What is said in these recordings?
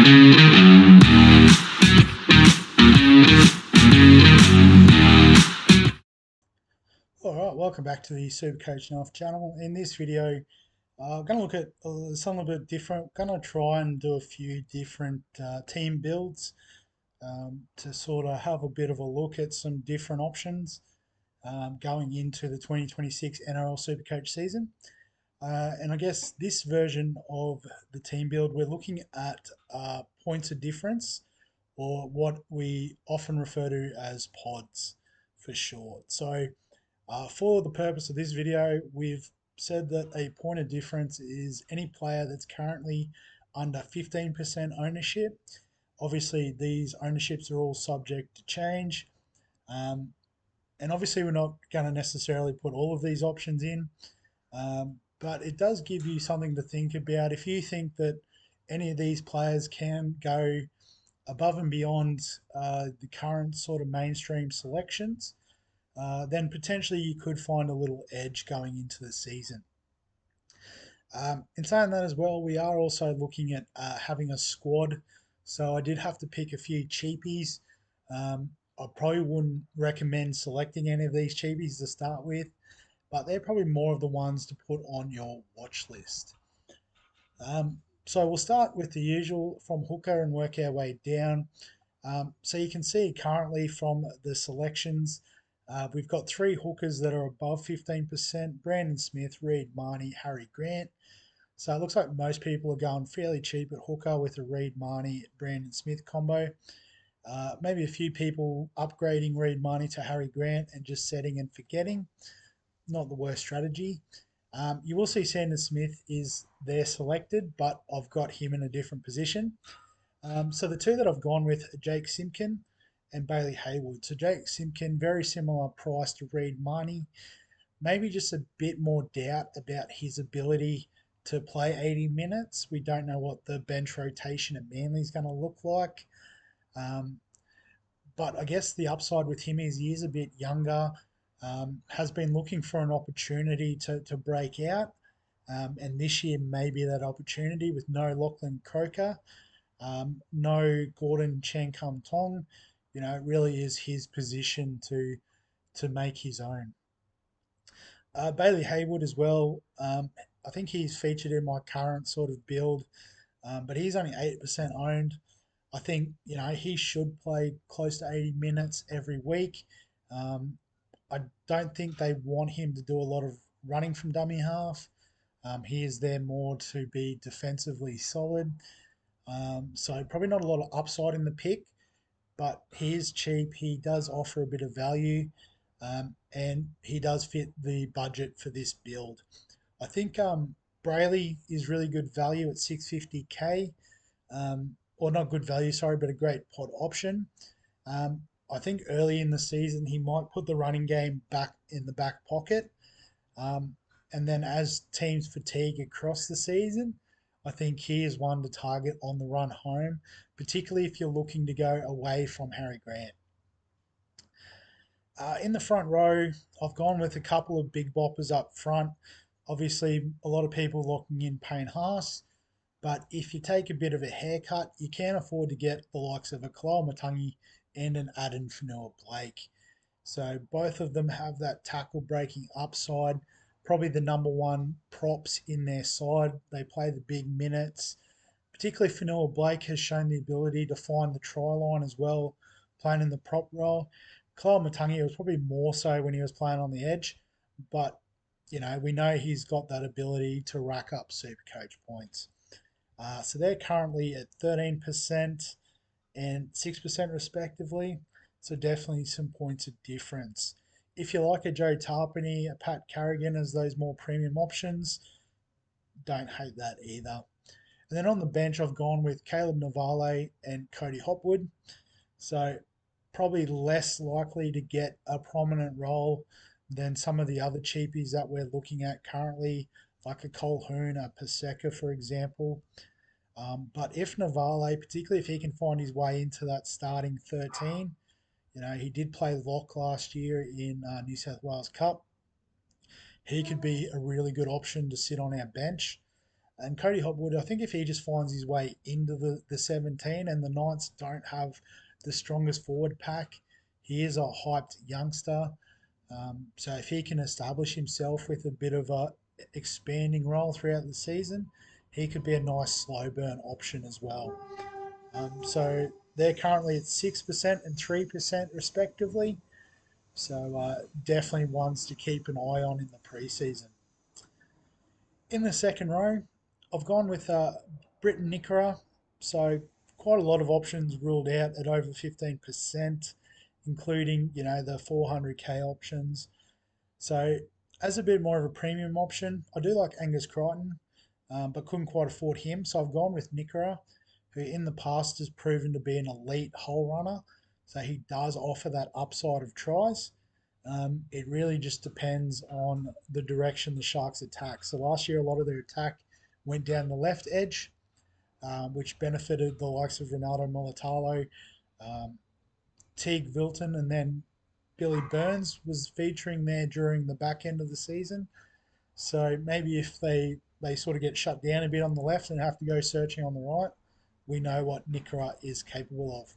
Alright, welcome back to the SuperCoach NRL channel. In this video, I'm going to look at something a bit different. I'm going to try and do a few different team builds to sort of have a bit of a look at some different options going into the 2026 NRL Supercoach season. And I guess this version of the team build, we're looking at points of difference, or what we often refer to as pods for short. So for the purpose of this video, we've said that a point of difference is any player that's currently under 15% ownership. Obviously, these ownerships are all subject to change. And obviously, we're not going to necessarily put all of these options in, but it does give you something to think about. If you think that any of these players can go above and beyond the current sort of mainstream selections, then potentially you could find a little edge going into the season. In saying that as well, we are also looking at having a squad. So I did have to pick a few cheapies. I probably wouldn't recommend selecting any of these cheapies to start with, but they're probably more of the ones to put on your watch list. So we'll start with the usual from hooker and work our way down. So you can see currently from the selections, we've got three hookers that are above 15%: Brandon Smith, Reed Marnie, Harry Grant. So it looks like most people are going fairly cheap at hooker with a Reed Marnie, Brandon Smith combo. Maybe a few people upgrading Reed Marnie to Harry Grant and just setting and forgetting. Not the worst strategy. You will see Sandon Smith is there selected, but I've got him in a different position. So the two that I've gone with are Jake Simpkin and Bailey Haywood. So Jake Simpkin, very similar price to Reed Marnie. Maybe just a bit more doubt about his ability to play 80 minutes. We don't know what the bench rotation at Manly is going to look like. But I guess the upside with him is he is a bit younger, has been looking for an opportunity to break out. And this year may be that opportunity with no Lachlan Croker, no Gordon Chan Kum Tong. It really is his position to make his own. Bailey Haywood as well. I think he's featured in my current sort of build, but he's only 8% owned. I think he should play close to 80 minutes every week. I don't think they want him to do a lot of running from dummy half. He is there more to be defensively solid. So probably not a lot of upside in the pick, but he is cheap. He does offer a bit of value, and he does fit the budget for this build. I think Brayley is really good value at 650k, or not good value, sorry, but a great pod option. I think early in the season he might put the running game back in the back pocket, and then as teams fatigue across the season, I think he is one to target on the run home, particularly if you're looking to go away from Harry Grant. In the front row, I've gone with a couple of big boppers up front. Obviously, a lot of people locking in Payne Haas, but if you take a bit of a haircut, you can afford to get the likes of a Kaloa Matangi and an Addin Fonua-Blake. So both of them have that tackle breaking upside. Probably the number one props in their side. They play the big minutes. Particularly Fonua-Blake has shown the ability to find the try line as well, playing in the prop role. Kaloa Matangi was probably more so when he was playing on the edge, but we know he's got that ability to rack up Supercoach points. So they're currently at 13% and 6% respectively. So definitely some points of difference. If you like a Joe Tarpany, a Pat Carrigan as those more premium options, don't hate that either. And then on the bench, I've gone with Caleb Navale and Cody Hopwood. So probably less likely to get a prominent role than some of the other cheapies that we're looking at currently, like a Colquhoun, a Paseka, for example. But if Navale, particularly if he can find his way into that starting 13, he did play lock last year in New South Wales Cup. He could be a really good option to sit on our bench. And Cody Hopwood, I think if he just finds his way into the 17 and the Knights don't have the strongest forward pack, he is a hyped youngster. So if he can establish himself with a bit of a expanding role throughout the season, he could be a nice slow burn option as well. So they're currently at 6% and 3% respectively. So definitely ones to keep an eye on in the preseason. In the second row, I've gone with Britton Nickera. So quite a lot of options ruled out at over 15%, including the 400k options. So as a bit more of a premium option, I do like Angus Crichton, but couldn't quite afford him. So I've gone with Nickera, who in the past has proven to be an elite hole runner. So he does offer that upside of tries. It really just depends on the direction the Sharks attack. So last year, a lot of their attack went down the left edge, which benefited the likes of Ronaldo Mulatalo, um, Teague Vilton, and then Billy Burns was featuring there during the back end of the season. So maybe if they sort of get shut down a bit on the left and have to go searching on the right, we know what Nickera is capable of.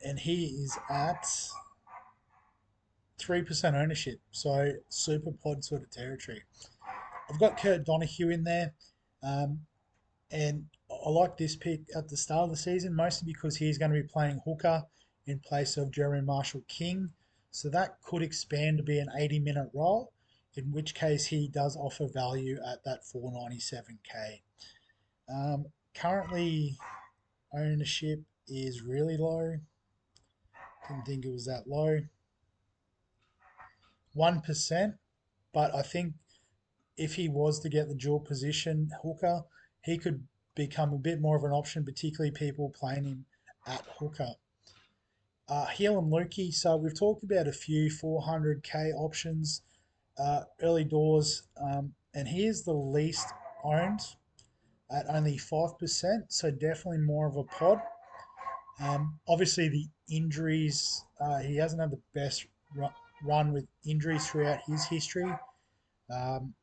And he is at 3% ownership, so super pod sort of territory. I've got Kurt Donahue in there, um, and I like this pick at the start of the season, mostly because he's going to be playing hooker in place of Jeremy Marshall King. So that could expand to be an 80-minute role, in which case he does offer value at that 497k. Currently, ownership is really low. Didn't think it was that low. 1%, but I think if he was to get the dual position hooker, he could become a bit more of an option, particularly people playing him at hooker. Heilum Lukey, so we've talked about a few 400k options early doors, and he is the least owned at only 5%, so definitely more of a pod. Obviously, the injuries, he hasn't had the best run with injuries throughout his history. Um,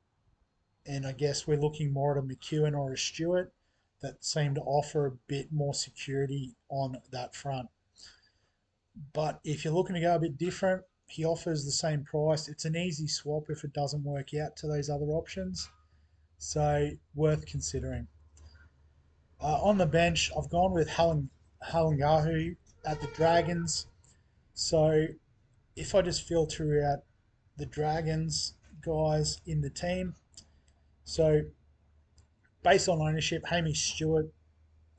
and I guess we're looking more at a McEwen or a Stewart that seem to offer a bit more security on that front. But if you're looking to go a bit different, he offers the same price. It's an easy swap if it doesn't work out to those other options. So worth considering. On the bench, I've gone with Halangahu at the Dragons. So if I just filter out the Dragons guys in the team, so based on ownership, Hamish Stewart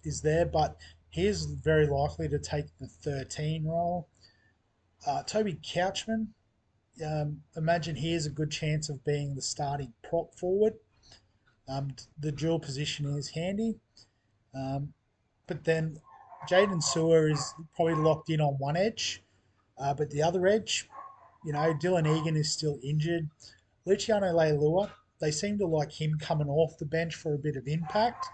is there, but he is very likely to take the 13 role. Toby Couchman, imagine he has a good chance of being the starting prop forward. The dual position is handy. But then Jaden Sewer is probably locked in on one edge, but the other edge, Dylan Egan is still injured. Luciano Leilua, they seem to like him coming off the bench for a bit of impact.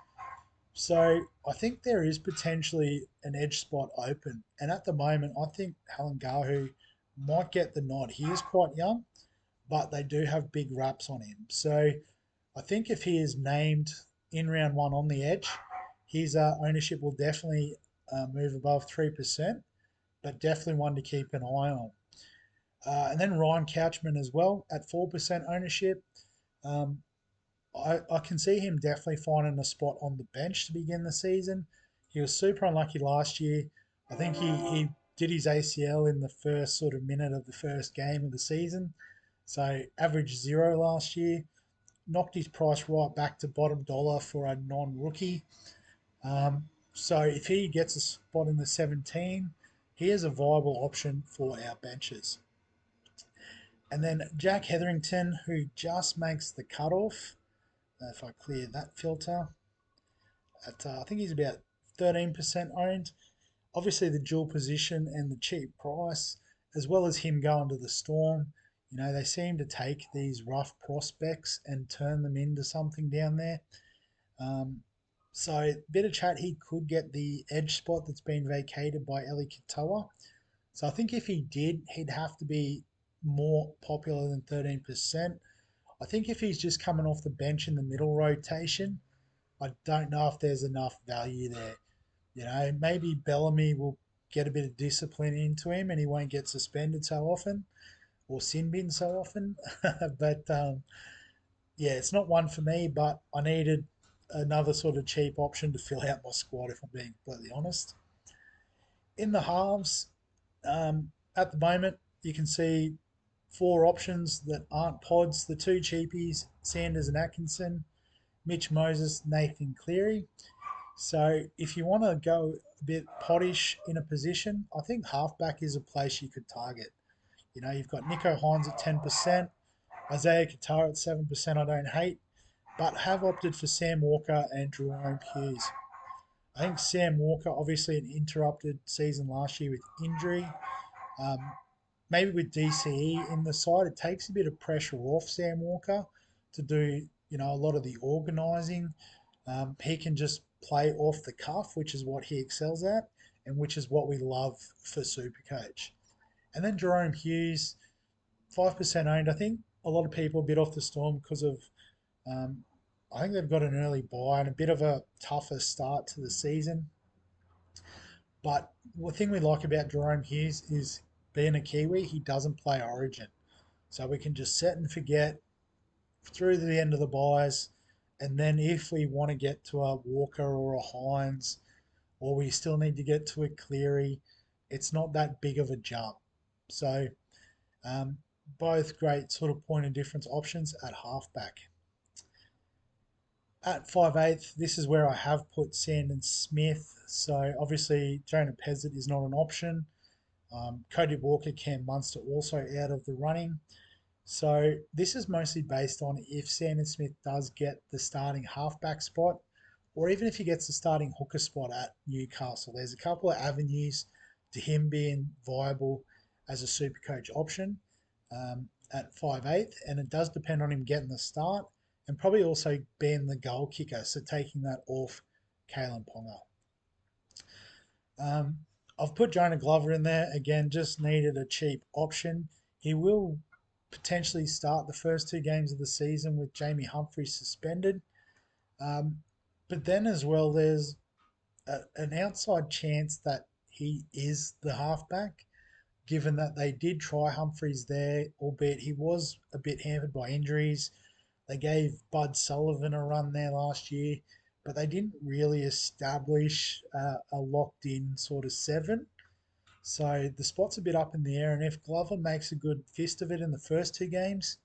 So I think there is potentially an edge spot open. And at the moment, I think Halangahu might get the nod. He is quite young, but they do have big raps on him. So I think if he is named in round one on the edge, his ownership will definitely move above 3%, but definitely one to keep an eye on. And then Ryan Couchman as well at 4% ownership. Um, I can see him definitely finding a spot on the bench to begin the season. He was super unlucky last year. I think he did his ACL in the first sort of minute of the first game of the season. So average 0 last year. Knocked his price right back to bottom dollar for a non-rookie. So if he gets a spot in the 17, he is a viable option for our benches. And then Jack Hetherington, who just makes the cutoff. If I clear that filter, I think he's about 13% owned. Obviously, the dual position and the cheap price, as well as him going to the Storm, they seem to take these rough prospects and turn them into something down there. So, bit of chat, he could get the edge spot that's been vacated by Eli Katoa. So, I think if he did, he'd have to be more popular than 13%. I think if he's just coming off the bench in the middle rotation, I don't know if there's enough value there. Maybe Bellamy will get a bit of discipline into him and he won't get suspended so often or sin bin so often. but yeah, it's not one for me, but I needed another sort of cheap option to fill out my squad, if I'm being completely honest. In the halves, at the moment, you can see four options that aren't pods. The two cheapies, Sanders and Atkinson, Mitch Moses, Nathan Cleary. So if you want to go a bit pottish in a position, I think halfback is a place you could target. You've got Nico Hines at 10%, Isaiah Qatar at 7%, I don't hate, but have opted for Sam Walker and Jerome Hughes. I think Sam Walker, obviously an interrupted season last year with injury. Um, Maybe with DCE in the side, it takes a bit of pressure off Sam Walker to do, a lot of the organising. He can just play off the cuff, which is what he excels at, and which is what we love for Supercoach. And then Jerome Hughes, 5% owned. I think a lot of people are a bit off the storm because of, um, I think they've got an early buy and a bit of a tougher start to the season. But the thing we like about Jerome Hughes is being a Kiwi, he doesn't play Origin. So we can just set and forget through the end of the buys. And then if we want to get to a Walker or a Hines, or we still need to get to a Cleary, it's not that big of a jump. So um, both great sort of point of difference options at halfback. At 5/8, this is where I have put Sandon Smith. So obviously Jonah Pezzett is not an option. Cody Walker, Cam Munster also out of the running. So this is mostly based on if Sandon Smith does get the starting halfback spot, or even if he gets the starting hooker spot at Newcastle. There's a couple of avenues to him being viable as a super coach option at 5/8, and it does depend on him getting the start and probably also being the goal kicker, so taking that off Kalen Ponga. I've put Jonah Glover in there again, just needed a cheap option. He will potentially start the first two games of the season with Jamie Humphries suspended. But then as well, there's an outside chance that he is the halfback, given that they did try Humphries there, albeit he was a bit hampered by injuries. They gave Bud Sullivan a run there last year, but they didn't really establish a locked in sort of seven. So the spot's a bit up in the air, and if Glover makes a good fist of it in the first two games,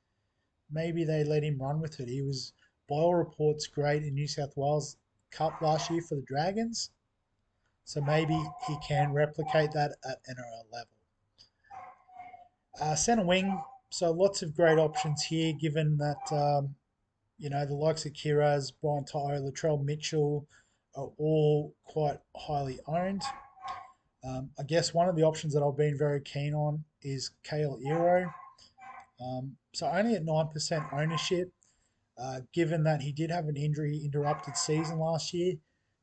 maybe they let him run with it. He was, by all reports, great in New South Wales Cup last year for the Dragons. So maybe he can replicate that at NRL level. Centre wing, so lots of great options here, given that, the likes of Kiraz, Brian Tyler, Latrell Mitchell are all quite highly owned. I guess one of the options that I've been very keen on is Kale Iro. So only at 9% ownership, given that he did have an injury interrupted season last year,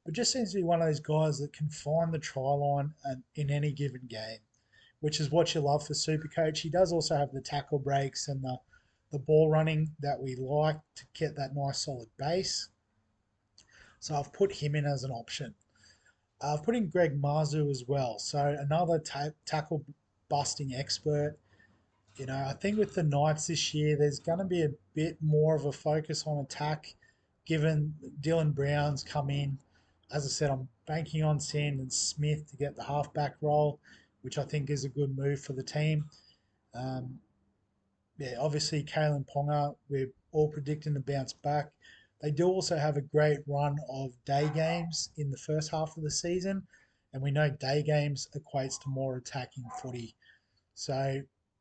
but just seems to be one of those guys that can find the try line in any given game, which is what you love for Supercoach. He does also have the tackle breaks and the ball running that we like to get that nice solid base. So I've put him in as an option. I've put in Greg Marzu as well. So another tackle busting expert. I think with the Knights this year, there's going to be a bit more of a focus on attack, given Dylan Brown's come in. As I said, I'm banking on Sandon Smith to get the halfback role, which I think is a good move for the team. Um, obviously, Kalen Ponga, we're all predicting to bounce back. They do also have a great run of day games in the first half of the season, and we know day games equates to more attacking footy. So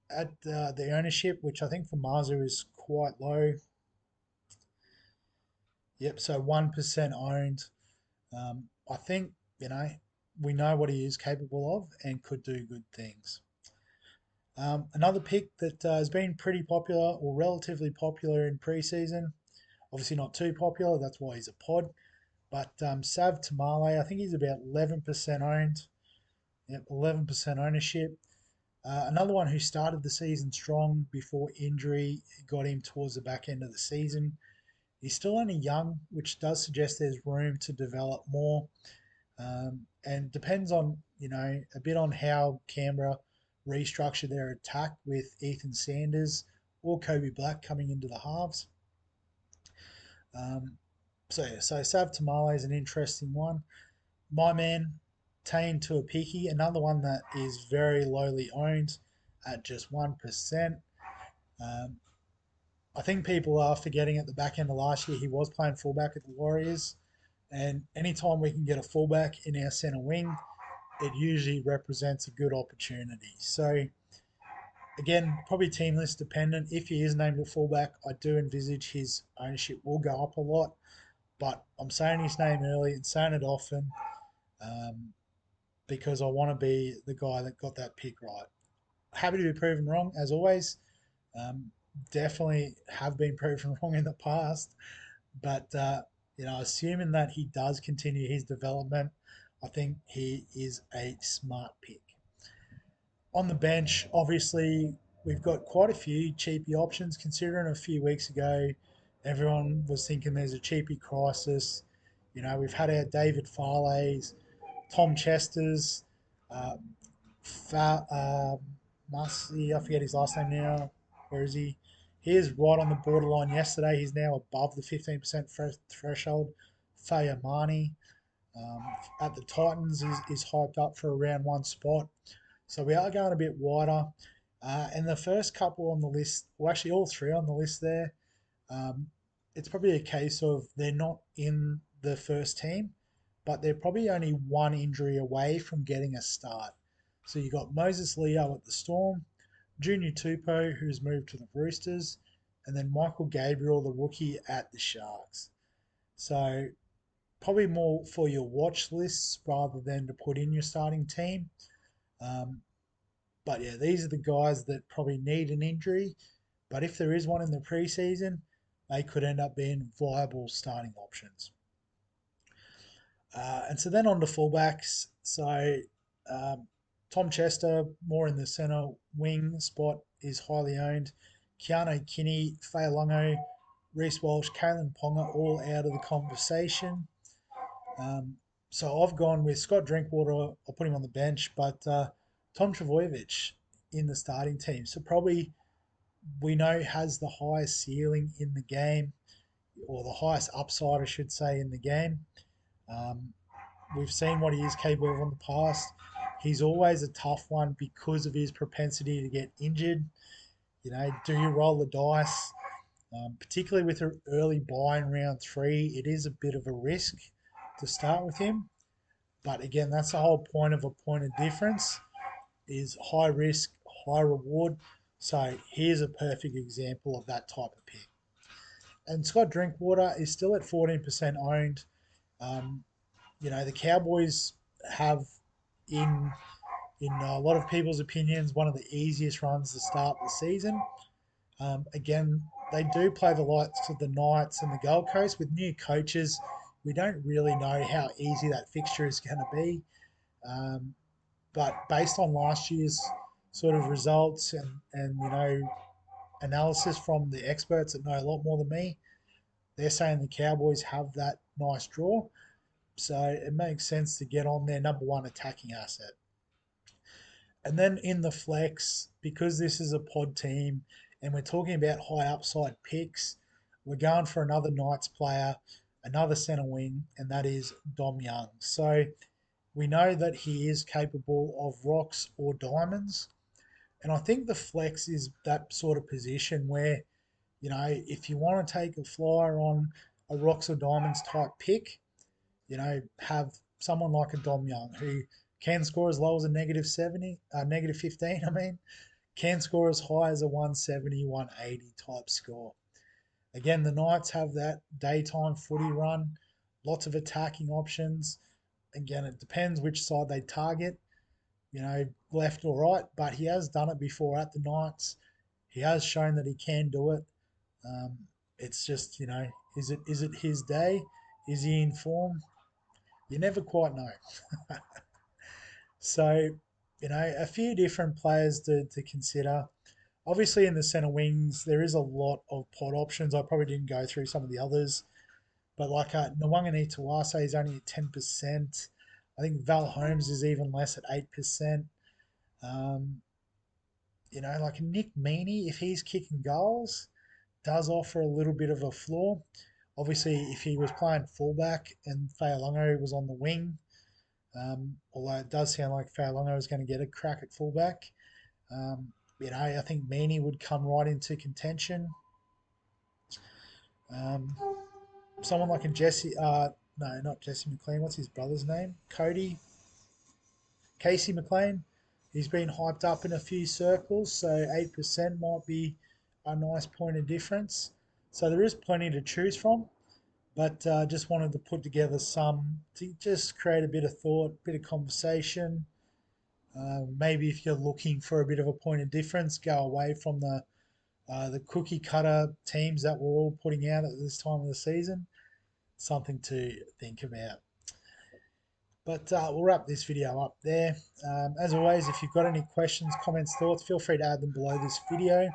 at the ownership, which I think for Marzu is quite low. Yep, so 1% owned. I think, we know what he is capable of and could do good things. Another pick that has been pretty popular or relatively popular in preseason, obviously not too popular, that's why he's a pod, but Sav Tamale, I think he's about 11% owned. Yep, 11% ownership. Another one who started the season strong before injury got him towards the back end of the season. He's still only young, which does suggest there's room to develop more. And depends on, a bit on how Canberra restructure their attack with Ethan Sanders or Kobe Black coming into the halves. Um, so Sav Tamale is an interesting one. My man, Tane Tuapiki, another one that is very lowly owned at just 1%. Um, I think people are forgetting at the back end of last year he was playing fullback at the Warriors. And anytime we can get a fullback in our centre wing, it usually represents a good opportunity. So, again, probably team list dependent. If he is named a fullback, I do envisage his ownership will go up a lot. But I'm saying his name early and saying it often um, because I want to be the guy that got that pick right. Happy to be proven wrong, as always. Um, Definitely have been proven wrong in the past. But, assuming that he does continue his development, I think he is a smart pick. On the bench, obviously, we've got quite a few cheapy options. Considering a few weeks ago, everyone was thinking there's a cheapy crisis. We've had our David Farley's, Tom Chester's, uh, Massey, I forget his last name now. Where is he? He is right on the borderline yesterday. He's now above the 15% threshold. Fayamani at the Titans is hyped up for a round one spot. So we are going a bit wider. And the first couple on the list, well, actually all three on the list there, um, it's probably a case of they're not in the first team, but they're probably only one injury away from getting a start. So you got Moses Leo at the Storm, Junior Tupou, who's moved to the Roosters, and then Michael Gabriel, the rookie, at the Sharks. So probably more for your watch lists rather than to put in your starting team. Um, but yeah, these are the guys that probably need an injury. But if there is one in the preseason, they could end up being viable starting options. And so then on to fullbacks. So um, Tom Chester, more in the centre wing spot, is highly owned. Keanu Kinney, Fa'alongo, Reece Walsh, Kalen Ponga, all out of the conversation. Um, so I've gone with Scott Drinkwater. I'll put him on the bench, but Tom Travojevic in the starting team. So probably we know has the highest ceiling in the game, or the highest upside, I should say, in the game. Um, we've seen what he is capable of in the past. He's always a tough one because of his propensity to get injured. Do you roll the dice? Particularly with an early buy in round three, it is a bit of a risk to start with him. But again, that's the whole point of a point of difference is high risk, high reward. So here's a perfect example of that type of pick. And Scott Drinkwater is still at 14% owned. Um, the Cowboys have, in a lot of people's opinions, one of the easiest runs to start the season. Again, they do play the likes of the Knights and the Gold Coast with new coaches. We don't really know how easy that fixture is going to be. Um, but based on last year's sort of results and analysis from the experts that know a lot more than me, they're saying the Cowboys have that nice draw. So it makes sense to get on their number one attacking asset. And then in the flex, because this is a pod team and we're talking about high upside picks, we're going for another Knights player, another centre wing, and that is Dom Young. So we know that he is capable of rocks or diamonds. And I think the flex is that sort of position where, if you want to take a flyer on a rocks or diamonds type pick, have someone like a Dom Young who can score as low as a negative 70, negative 15, can score as high as a 170, 180 type score. Again, the Knights have that daytime footy run, lots of attacking options. Again, it depends which side they target, left or right, but he has done it before at the Knights. He has shown that he can do it. Um, it's just, is it his day? Is he in form? You never quite know. So, a few different players to consider. Obviously, in the centre wings, there is a lot of pod options. I probably didn't go through some of the others, but like Nwangani Tawase is only at 10%. I think Val Holmes is even less at 8%. Um, like Nick Meaney, if he's kicking goals, does offer a little bit of a floor. Obviously, if he was playing fullback and Fa'alongo was on the wing, although it does sound like Fa'alongo is going to get a crack at fullback, um, I think Meaney would come right into contention. Um, Someone like a Jesse, no, not Jesse McLean. What's his brother's name? Casey McLean. He's been hyped up in a few circles, so 8% might be a nice point of difference. So there is plenty to choose from, but just wanted to put together some to just create a bit of thought, bit of conversation. Maybe if you're looking for a bit of a point of difference, go away from the cookie cutter teams that we're all putting out at this time of the season. Something to think about. But we'll wrap this video up there. As always, if you've got any questions, comments, thoughts, feel free to add them below this video.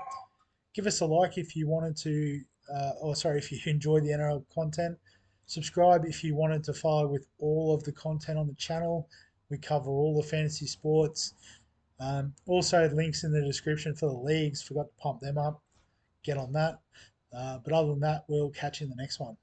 Give us a like if you wanted to, if you enjoy the NRL content. Subscribe if you wanted to follow with all of the content on the channel. We cover all the fantasy sports. Also, links in the description for the leagues. Forgot to pump them up. Get on that. But other than that, we'll catch you in the next one.